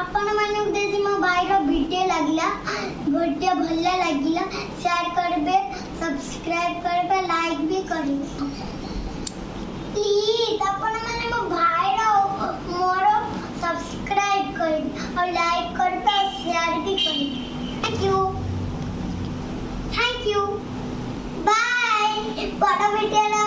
आपण मानक मो भाई भिडियो लगला भिडियो भल्ला लगिला शेयर करबे सब्सक्राइब करबे लाइक भी करबे प्लीज अपन माने मो भाई मोर सब्सक्राइब कर और लाइक करबे शेयर भी करबे थैंक यू बाय बड़ा वीडियो